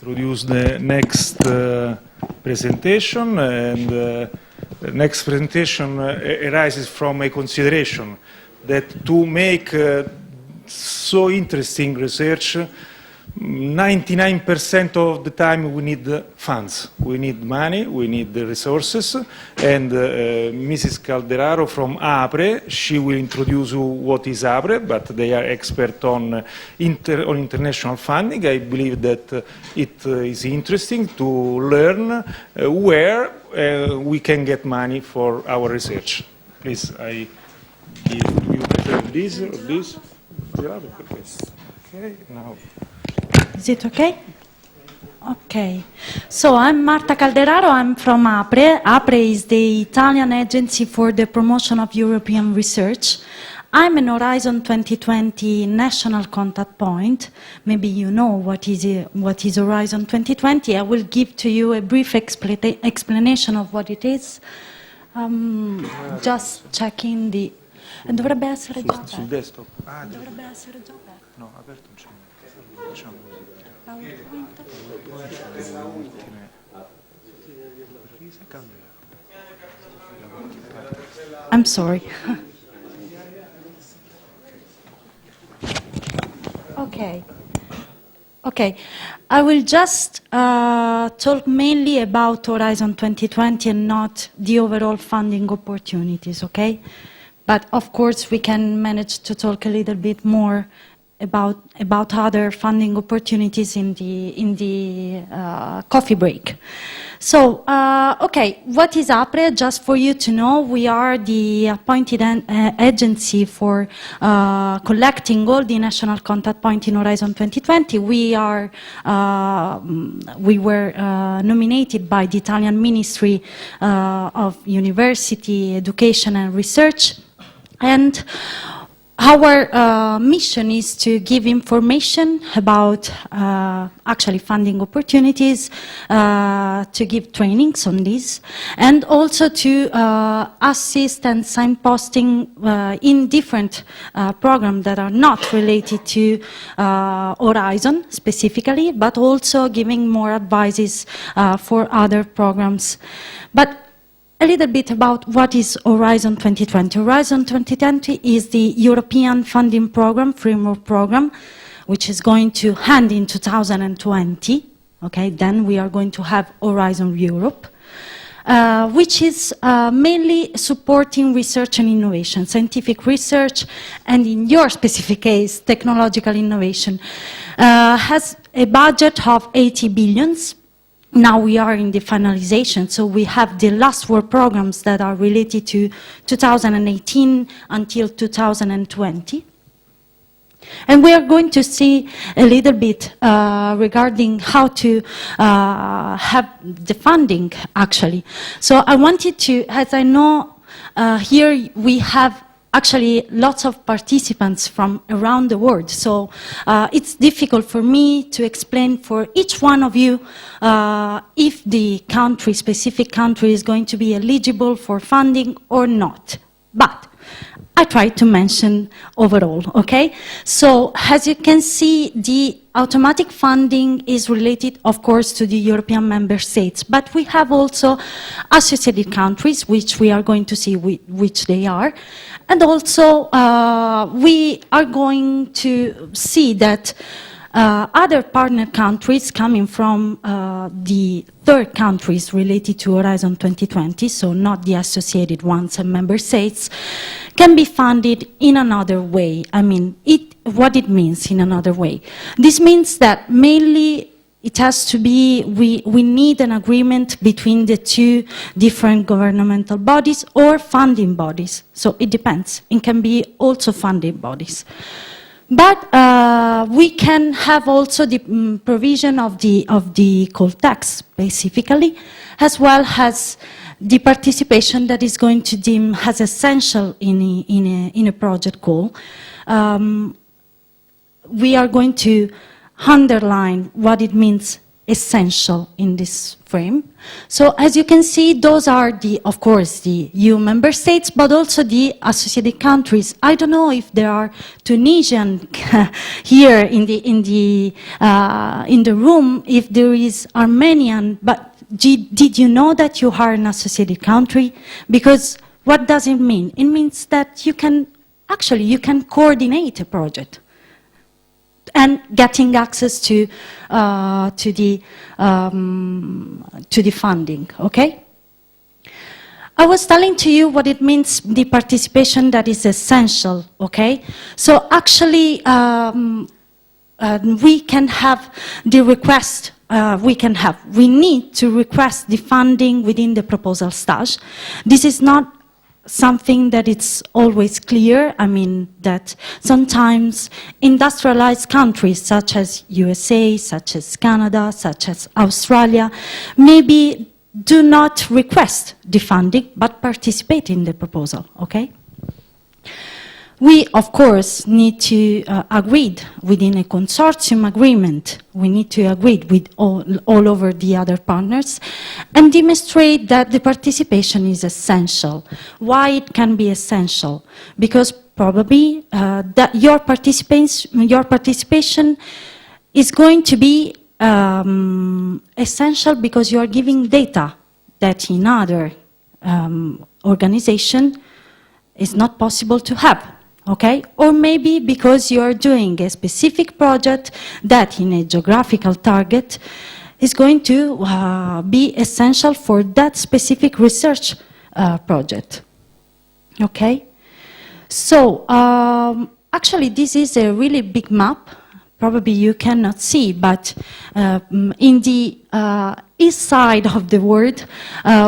introduce the next presentation, and the next presentation arises from a consideration that to make so interesting research, 99% of the time we need funds, we need money, we need the resources, and Mrs. Calderaro from APRE, she will introduce you what is APRE, but they are expert on international funding. I believe that it is interesting to learn where we can get money for our research. Please, I give you this or this. Okay, now. Is it okay? Okay. So I'm Marta Calderaro, I'm from APRE. APRE is the Italian Agency for the Promotion of European Research. I'm an Horizon 2020 national contact point. Maybe you know what is Horizon 2020. I will give to you a brief explanation of what it is. Just checking the... Dovrebbe essere già aperto. Sul desktop? Dovrebbe essere già aperto. No, aperto non c'è niente. Facciamo così. I'm sorry. Okay. Okay. I will just talk mainly about Horizon 2020 and not the overall funding opportunities, okay? But of course we can manage to talk a little bit more about other funding opportunities in the coffee break. So, okay, what is APRE? Just for you to know, we are the appointed agency for collecting all the national contact points in Horizon 2020. We were nominated by the Italian Ministry of University, Education and Research, and our mission is to give information about actually funding opportunities, to give trainings on this, and also to assist and signposting in different programs that are not related to Horizon specifically, but also giving more advices for other programs. But a little bit about what is Horizon 2020. Horizon 2020 is the European funding program, framework program, which is going to end in 2020. Okay, then we are going to have Horizon Europe, which is mainly supporting research and innovation, scientific research, and in your specific case, technological innovation. Has a budget of 80 billions. Now we are in the finalization, so we have the last 4 programs that are related to 2018 until 2020. And we are going to see a little bit regarding how to have the funding, actually. So I wanted to, as I know, here we have actually lots of participants from around the world, so it's difficult for me to explain for each one of you if the country, specific country, is going to be eligible for funding or not. But I try to mention overall, okay? So as you can see, the automatic funding is related, of course, to the European member states, but we have also associated countries, which we are going to see which they are. And also, we are going to see that other partner countries coming from the third countries related to Horizon 2020, so not the associated ones and member states, can be funded in another way. I mean, what it means in another way. This means that mainly it has to be, we need an agreement between the 2 different governmental bodies or funding bodies. So it depends. It can be also funding bodies. But we can have also the provision of the call text, specifically, as well as the participation that is going to deem as essential in a project goal. We are going to underline what it means essential in this frame. So as you can see, those are the, of course, the EU member states, but also the associated countries. I don't know if there are Tunisian here in the room, if there is Armenian, but did you know that you are an associated country? Because what does it mean? It means that you can coordinate a project and getting access to the funding, okay? I was telling to you what it means, the participation that is essential, okay? So actually, we can have the request, we need to request the funding within the proposal stage. This is not something that it's always clear. I mean that sometimes industrialized countries such as USA, such as Canada, such as Australia, maybe do not request the funding but participate in the proposal, okay? We, of course, need to agree within a consortium agreement. We need to agree with all over the other partners and demonstrate that the participation is essential. Why it can be essential? Because probably that your participation is going to be essential because you are giving data that in other organization is not possible to have. Okay? Or maybe because you are doing a specific project that in a geographical target is going to be essential for that specific research project. Okay? So, actually this is a really big map. Probably you cannot see, but in the east side of the world,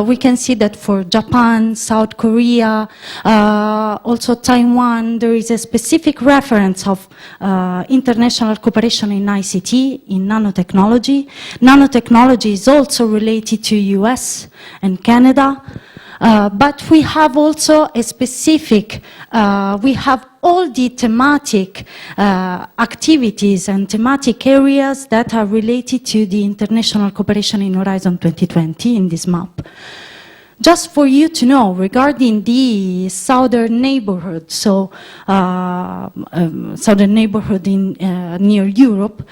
we can see that for Japan, South Korea, also Taiwan, there is a specific reference of international cooperation in ICT, in nanotechnology. Nanotechnology is also related to US and Canada. But we have also a specific, we have all the thematic activities and thematic areas that are related to the international cooperation in Horizon 2020 in this map. Just for you to know, regarding the southern neighborhood, so southern neighborhood in near Europe,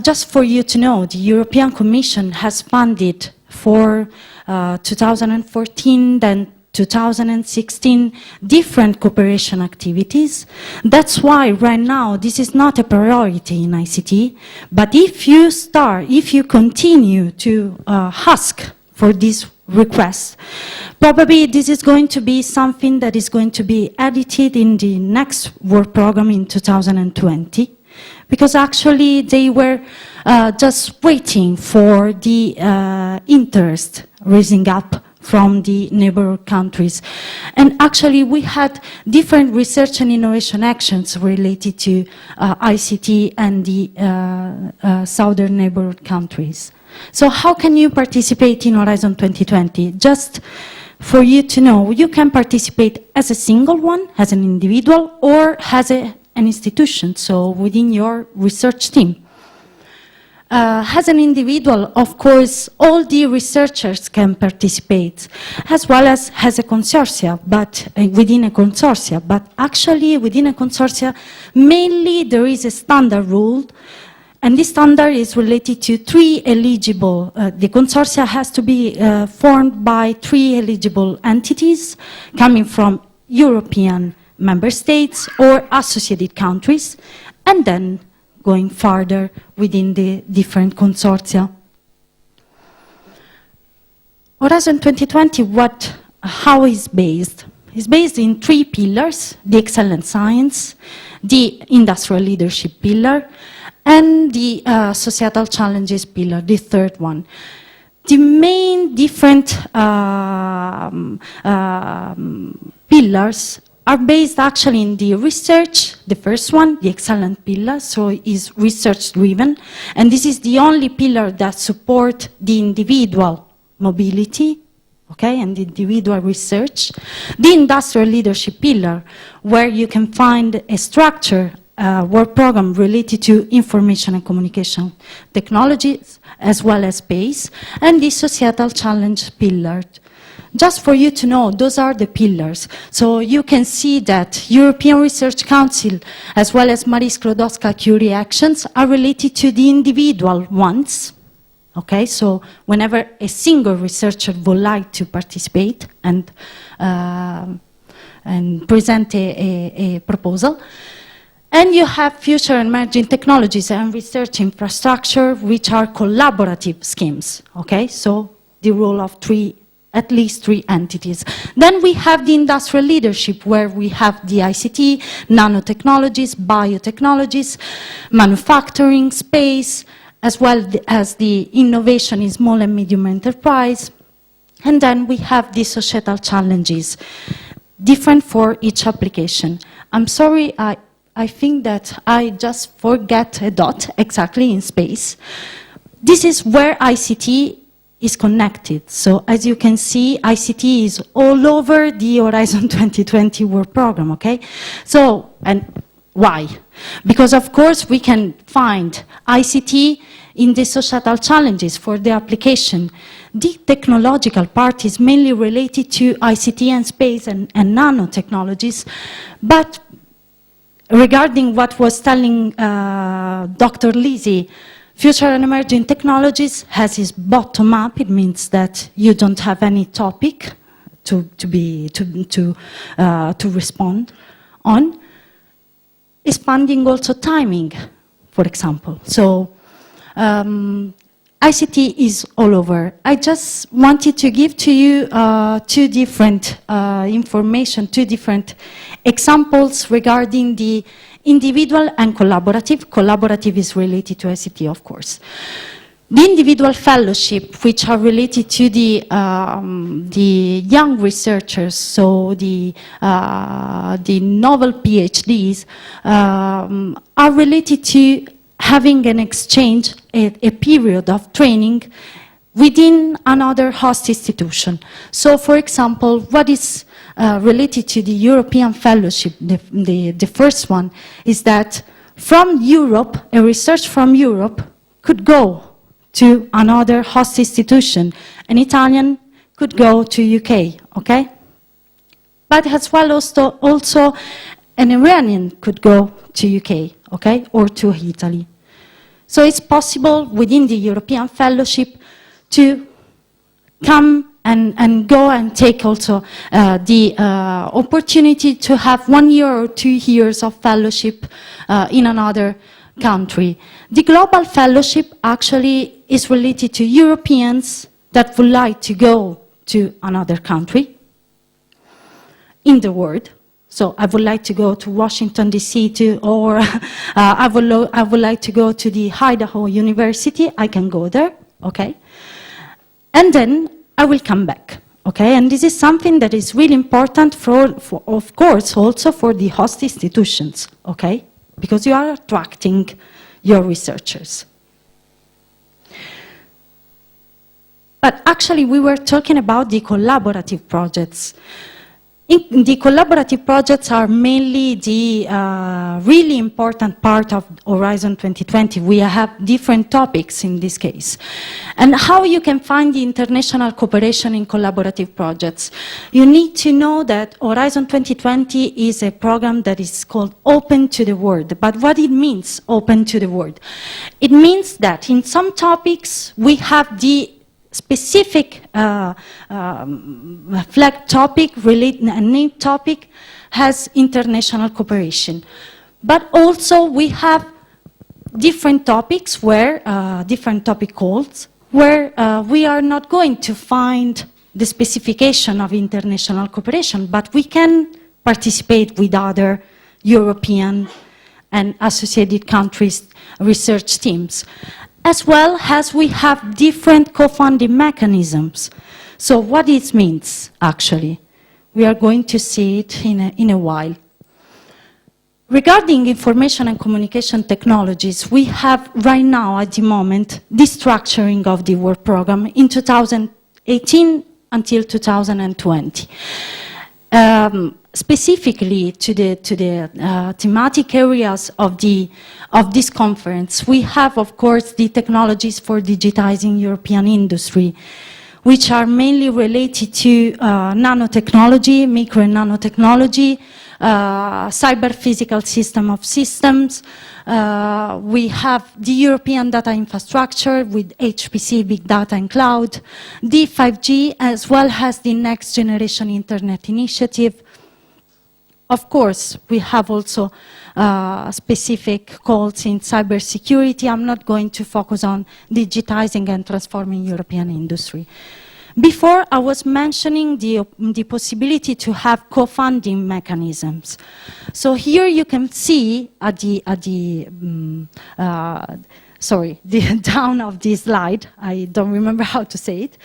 just for you to know, the European Commission has funded for 2014, then 2016, different cooperation activities. That's why right now this is not a priority in ICT, but if you continue to ask for these requests, probably this is going to be something that is going to be edited in the next work program in 2020. Because actually they were just waiting for the interest raising up from the neighboring countries. And actually we had different research and innovation actions related to ICT and the southern neighborhood countries. So how can you participate in Horizon 2020? Just for you to know, you can participate as a single one, as an individual, or as an institution, so within your research team. As an individual, of course, all the researchers can participate, as well as a consortia, but within a consortia. But actually, within a consortia, mainly there is a standard rule, and this standard is related to three eligible. The consortia has to be formed by three eligible entities coming from European member states or associated countries, and then going further within the different consortia. Horizon 2020, how is based? It's based in three pillars: the excellent science, the industrial leadership pillar, and the societal challenges pillar, the third one. The main different pillars are based actually in the research. The first one, the excellent pillar, so is research driven, and this is the only pillar that supports the individual mobility, okay, and the individual research. The industrial leadership pillar, where you can find a structure work program related to information and communication technologies, as well as space, and the societal challenge pillar. Just for you to know, those are the pillars. So you can see that European Research Council, as well as Marie Sklodowska-Curie actions, are related to the individual ones. Okay, so whenever a single researcher would like to participate and present a proposal. And you have future emerging technologies and research infrastructure, which are collaborative schemes. Okay, so the role of at least three entities. Then we have the industrial leadership, where we have the ICT, nanotechnologies, biotechnologies, manufacturing, space, as well as the innovation in small and medium enterprise. And then we have the societal challenges, different for each application. I'm sorry, I think that I just forget a dot exactly in space. This is where ICT is connected. So as you can see, ICT is all over the Horizon 2020 work program, okay? So, and why? Because of course we can find ICT in the societal challenges for the application. The technological part is mainly related to ICT and space and nanotechnologies, but regarding what was telling Dr. Lisi, future and emerging technologies has its bottom up. It means that you don't have any topic to respond on. Expanding also timing, for example. So ICT is all over. I just wanted to give to you two different information, two different examples regarding the individual and collaborative. Collaborative is related to ICT, of course. The individual fellowship, which are related to the young researchers, so the novel PhDs, are related to having an exchange, a period of training within another host institution. So, for example, what is related to the European fellowship, the first one, is that from Europe, a research from Europe could go to another host institution. An Italian could go to UK, okay? But as well also an Iranian could go to UK, okay, or to Italy. So it's possible within the European fellowship to come and go and take also the opportunity to have 1 year or 2 years of fellowship in another country. The global fellowship actually is related to Europeans that would like to go to another country in the world. So I would like to go to Washington, D.C., or I would like to go to the Idaho University. I can go there, okay? And then I will come back, okay? And this is something that is really important for of course, also for the host institutions, okay? Because you are attracting your researchers. But actually, we were talking about the collaborative projects. The collaborative projects are mainly the really important part of Horizon 2020. We have different topics in this case. And how you can find the international cooperation in collaborative projects? You need to know that Horizon 2020 is a program that is called Open to the World. But what it means, Open to the World? It means that in some topics we have the specific flag topic, a named topic, has international cooperation. But also we have different topics where, different topic codes, where we are not going to find the specification of international cooperation, but we can participate with other European and associated countries' research teams. As well as we have different co-funding mechanisms. So what it means, actually, we are going to see it in a while. Regarding information and communication technologies, we have right now, at the moment, the structuring of the work program in 2018 until 2020. specifically to the thematic areas of this conference, we have, of course, the technologies for digitizing European industry, which are mainly related to nanotechnology, micro and nanotechnology, cyber physical system of systems. We have the European data infrastructure with HPC, big data and cloud, the 5G, as well as the next generation internet initiative. Of course, we have also specific calls in cybersecurity. I'm not going to focus on digitizing and transforming European industry. Before, I was mentioning the possibility to have co-funding mechanisms. So here you can see at the down of this slide, I don't remember how to say it,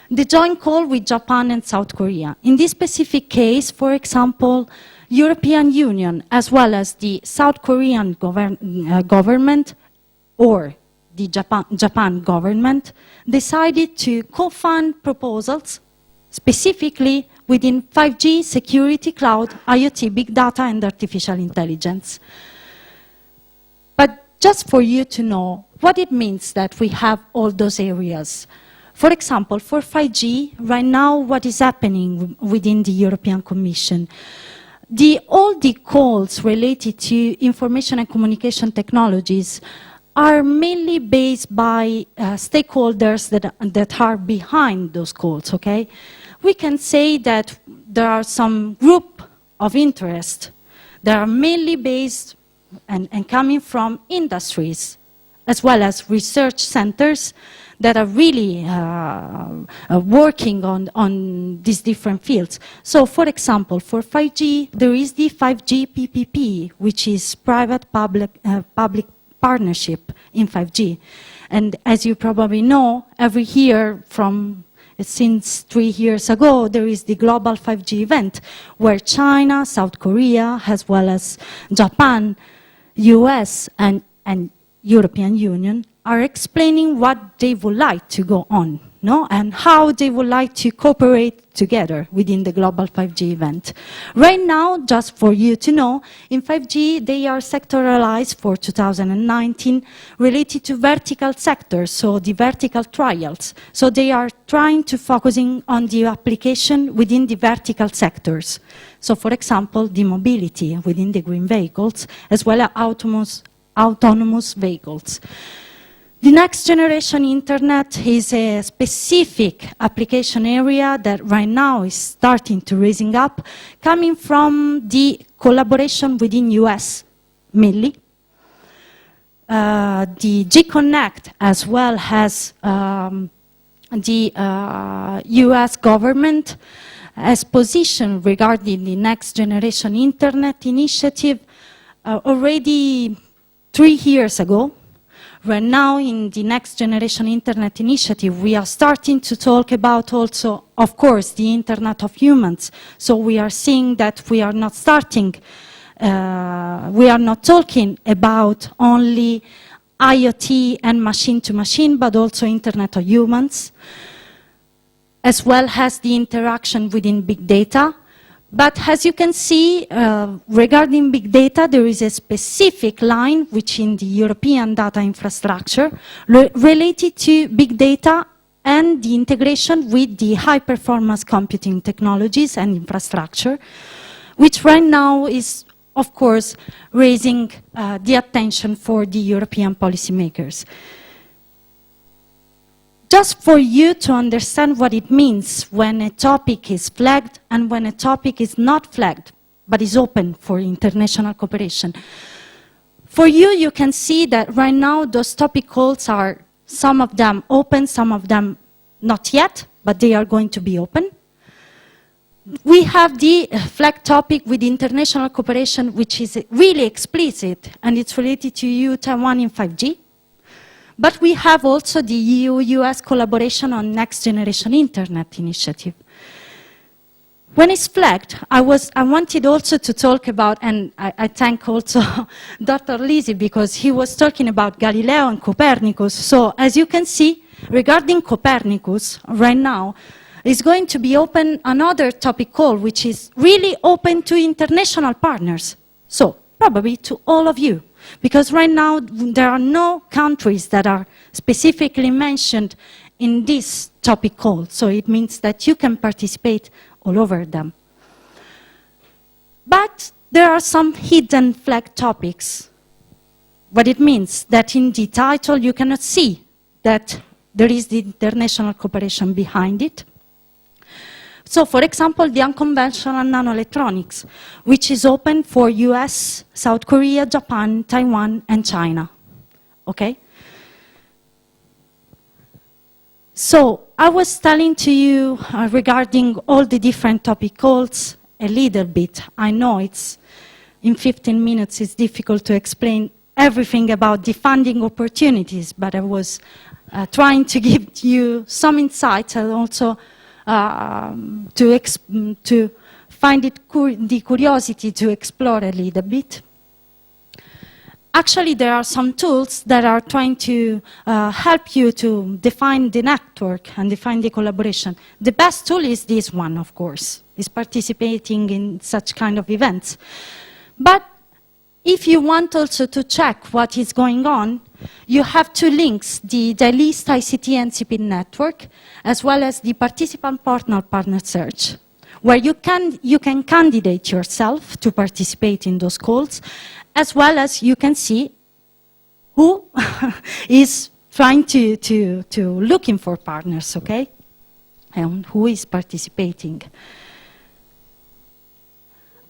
the joint call with Japan and South Korea. In this specific case, for example, European Union, as well as the South Korean government, or the Japan government, decided to co-fund proposals specifically within 5G, security, cloud, IoT, big data, and artificial intelligence. But just for you to know what it means that we have all those areas. For example, for 5G, right now, what is happening within the European Commission? All the calls related to information and communication technologies are mainly based by stakeholders that are behind those calls, okay? We can say that there are some group of interest that are mainly based and coming from industries, as well as research centers that are really working on these different fields. So, for example, for 5G, there is the 5G PPP, which is private-public partnership in 5G. And as you probably know, every year since 3 years ago, there is the global 5G event where China, South Korea, as well as Japan, US, and European Union are explaining what they would like to go on, no? And how they would like to cooperate together within the global 5G event. Right now, just for you to know, in 5G, they are sectoralized for 2019 related to vertical sectors, so the vertical trials. So they are trying to focusing on the application within the vertical sectors. So for example, the mobility within the green vehicles, as well as autonomous vehicles. The next generation internet is a specific application area that right now is starting to raising up, coming from the collaboration within US, mainly. The G-Connect, as well as the US government, has positioned regarding the next generation internet initiative already 3 years ago. Right now, in the Next Generation Internet Initiative, we are starting to talk about also, of course, the Internet of Humans. So we are seeing that we are not starting, we are not talking about only IoT and machine-to-machine, but also Internet of Humans, as well as the interaction within big data. But as you can see, regarding big data, there is a specific line which in the European data infrastructure related to big data and the integration with the high-performance computing technologies and infrastructure, which right now is, of course, raising the attention for the European policymakers. Just for you to understand what it means when a topic is flagged and when a topic is not flagged, but is open for international cooperation. For you, you can see that right now those topic calls are, some of them open, some of them not yet, but they are going to be open. We have the flag topic with international cooperation, which is really explicit, and it's related to EU Taiwan in 5G. But we have also the EU-US collaboration on Next Generation Internet Initiative. When it's flagged, I wanted also to talk about, and I thank also Dr. Lisi, because he was talking about Galileo and Copernicus. So as you can see, regarding Copernicus, right now, is going to be open another topic call, which is really open to international partners. So probably to all of you, because right now there are no countries that are specifically mentioned in this topic call. So it means that you can participate all over them. But there are some hidden flag topics. What it means that in the title you cannot see that there is the international cooperation behind it. So, for example, the unconventional nanoelectronics, which is open for US, South Korea, Japan, Taiwan, and China. Okay? So, I was telling to you regarding all the different topic calls a little bit. I know it's in 15 minutes it's difficult to explain everything about the funding opportunities, but I was trying to give you some insights and also to find it the curiosity to explore a little bit. Actually, there are some tools that are trying to help you to define the network and define the collaboration. The best tool is this one, of course, is participating in such kind of events. But if you want also to check what is going on, you have two links, the list ICT NCP network, as well as the participant partner search, where you can candidate yourself to participate in those calls, as well as you can see who is trying to looking for partners, okay? And who is participating.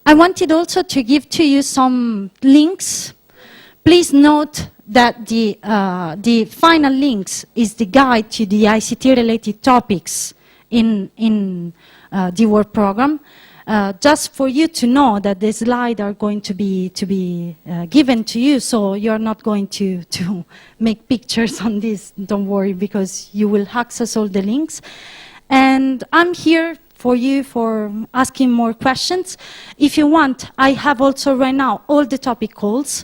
I wanted also to give to you some links. Please note that the final links is the guide to the ICT-related topics in the work program. Just for you to know that the slides are going to be given to you, so you're not going to make pictures on this, don't worry, because you will access all the links. And I'm here for you for asking more questions. If you want, I have also right now all the topic calls,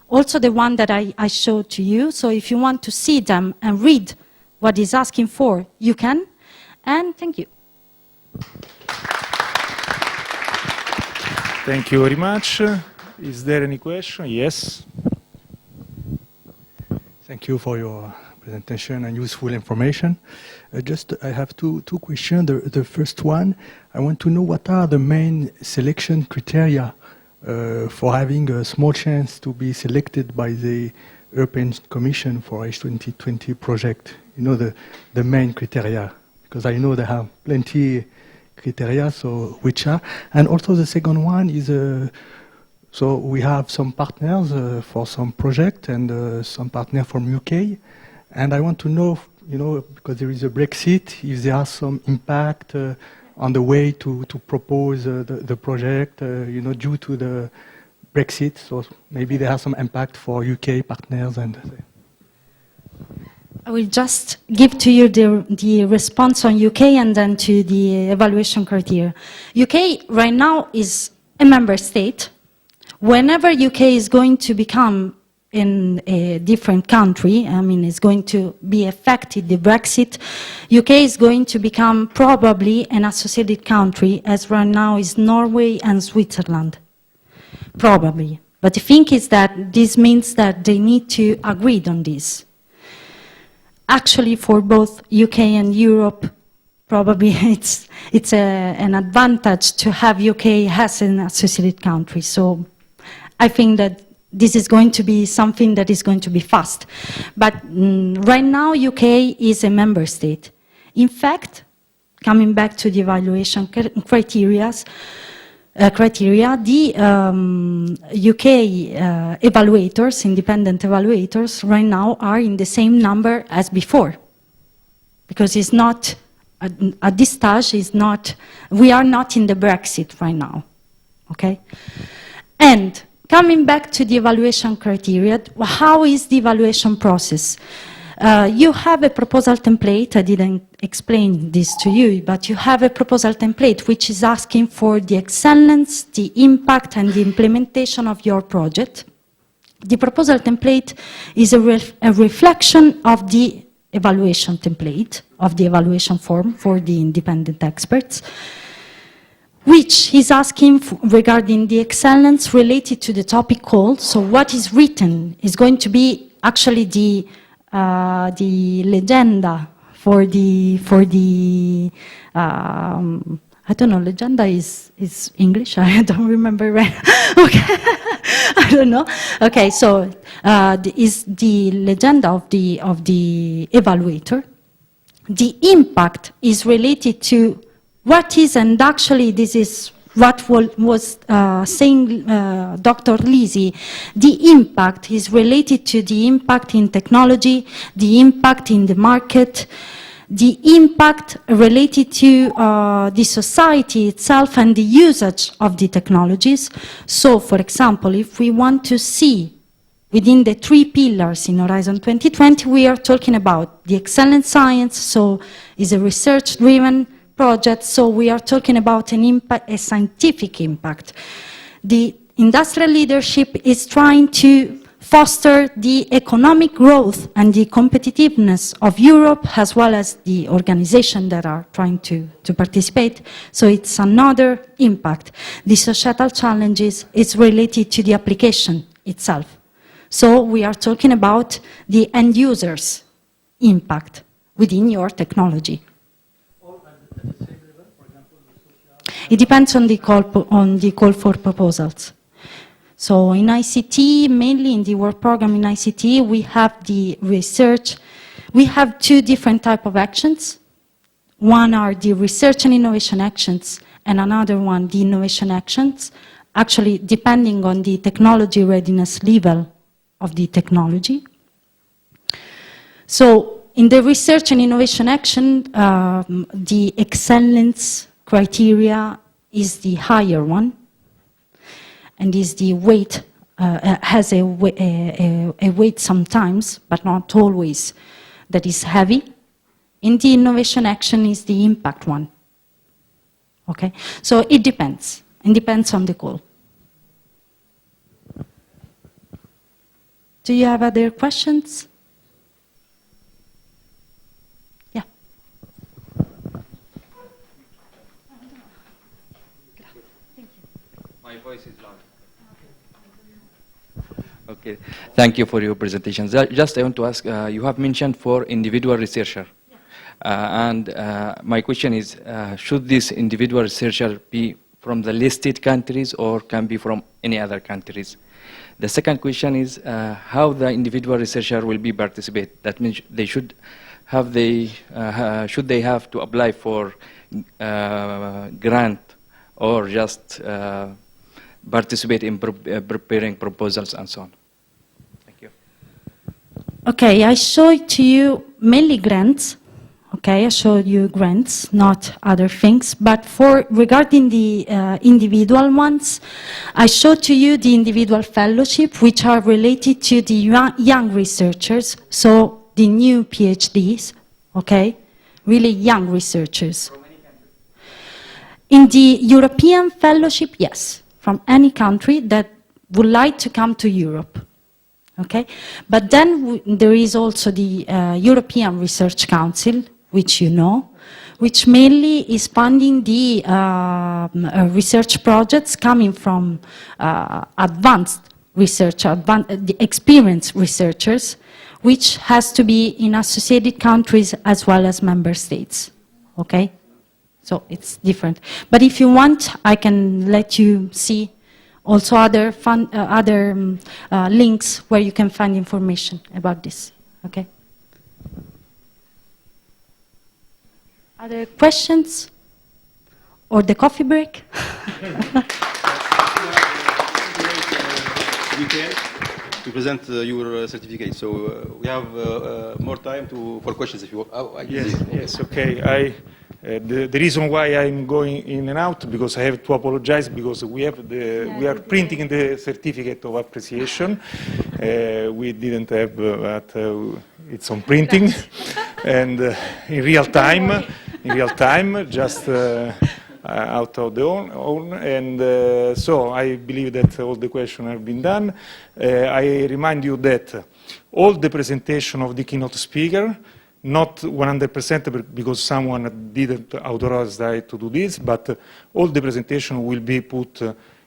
also the one that I showed to you. So if you want to see them and read what is asking for, you can. And thank you. Thank you very much. Is there any question? Yes. Thank you for your presentation and useful information. I have two questions. The first one, I want to know what are the main selection criteria for having a small chance to be selected by the European Commission for H2020 project. You know, the main criteria, because I know they have plenty criteria, so which are, and also the second one is, so we have some partners for some project and some partner from UK, and I want to know, you know, because there is a Brexit, if there are some impact on the way to propose the project, you know, due to the Brexit, so maybe there are some impact for UK partners and. I will just give to you the response on UK and then to the evaluation criteria. UK right now is a member state. Whenever UK is going to become in a different country, I mean, it's going to be affected, the Brexit, UK is going to become probably an associated country, as right now is Norway and Switzerland. Probably. But the thing is that this means that they need to agree on this. Actually, for both UK and Europe, probably it's an advantage to have UK as an associated country. So I think that this is going to be something that is going to be fast. But right now, UK is a member state. In fact, coming back to the evaluation criteria, the UK evaluators, independent evaluators, right now are in the same number as before. Because it's not, at this stage, we are not in the Brexit right now, okay? And coming back to the evaluation criteria, how is the evaluation process? You have a proposal template. I didn't explain this to you, but you have a proposal template which is asking for the excellence, the impact, and the implementation of your project. The proposal template is a reflection of the evaluation template, of the evaluation form for the independent experts, which is asking regarding the excellence related to the topic called. So what is written is going to be actually the legenda for the I don't know, legenda is English, I don't remember right. Okay, I don't know. Okay, so is the legenda of the evaluator. The impact is related to what is, and actually this is what was saying Dr. Lisi, the impact is related to the impact in technology, the impact in the market, the impact related to the society itself and the usage of the technologies. So, for example, if we want to see within the 3 pillars in Horizon 2020, we are talking about the excellent science, so is a research-driven project, so we are talking about an impact, a scientific impact. The industrial leadership is trying to foster the economic growth and the competitiveness of Europe, as well as the organizations that are trying to participate. So it's another impact. The societal challenges is related to the application itself. So we are talking about the end users' impact within your technology. It depends on the call for proposals. So in ICT, mainly in the work program in ICT, we have the research. We have 2 different types of actions. One are the research and innovation actions, and another one, the innovation actions, actually depending on the technology readiness level of the technology. So in the research and innovation action, the excellence criteria is the higher one, and is the weight, has a weight sometimes, but not always, that is heavy. In the innovation action is the impact one. Okay, so it depends. It depends on the goal. Do you have other questions? Yeah. My voice is loud. Okay, thank you for your presentation. Just I want to ask, you have mentioned for individual researcher. And my question is, should this individual researcher be from the listed countries or can be from any other countries? The second question is how the individual researcher will be participate. That means they should have should they have to apply for grant or just participate in preparing proposals and so on? Thank you. Okay, I showed to you mainly grants. Okay, I showed you grants, not other things. But for regarding the individual ones, I showed to you the individual fellowship, which are related to the young researchers, so the new PhDs, okay, really young researchers. From any country? In the European fellowship, yes, from any country that would like to come to Europe. Okay, but then there is also the European Research Council, which you know, which mainly is funding the research projects coming from advanced research, the experienced researchers, which has to be in associated countries as well as member states, okay? So it's different. But if you want, I can let you see also other links where you can find information about this, okay? Other questions? Or the coffee break? To present your certificate, so we have more time for questions if you want. Yes, okay. The reason why I'm going in and out, because I have to apologize, because we are printing the certificate of appreciation. We didn't have, but it's on printing, and in real time, just out of the own. And so I believe that all the questions have been done. I remind you that all the presentation of the keynote speaker not 100% because someone didn't authorize us to do this, but all the presentation will be put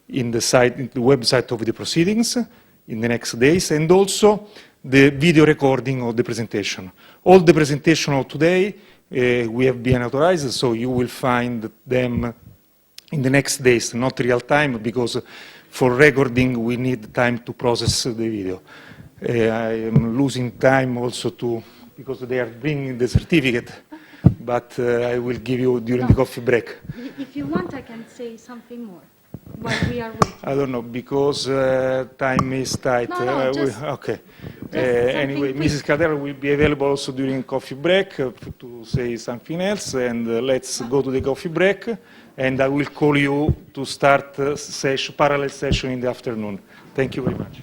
in the website of the proceedings in the next days, and also the video recording of the presentation. All the presentation of today we have been authorized, so you will find them in the next days, not real time, because for recording we need time to process the video. I am losing time also because they are bringing the certificate, but I will give you during the coffee break. If you want, I can say something more while we are waiting. I don't know, because time is tight. No, okay. just Anyway, something Mrs. Calderaro will be available also during coffee break to say something else, and let's go to the coffee break, and I will call you to start parallel session in the afternoon. Thank you very much.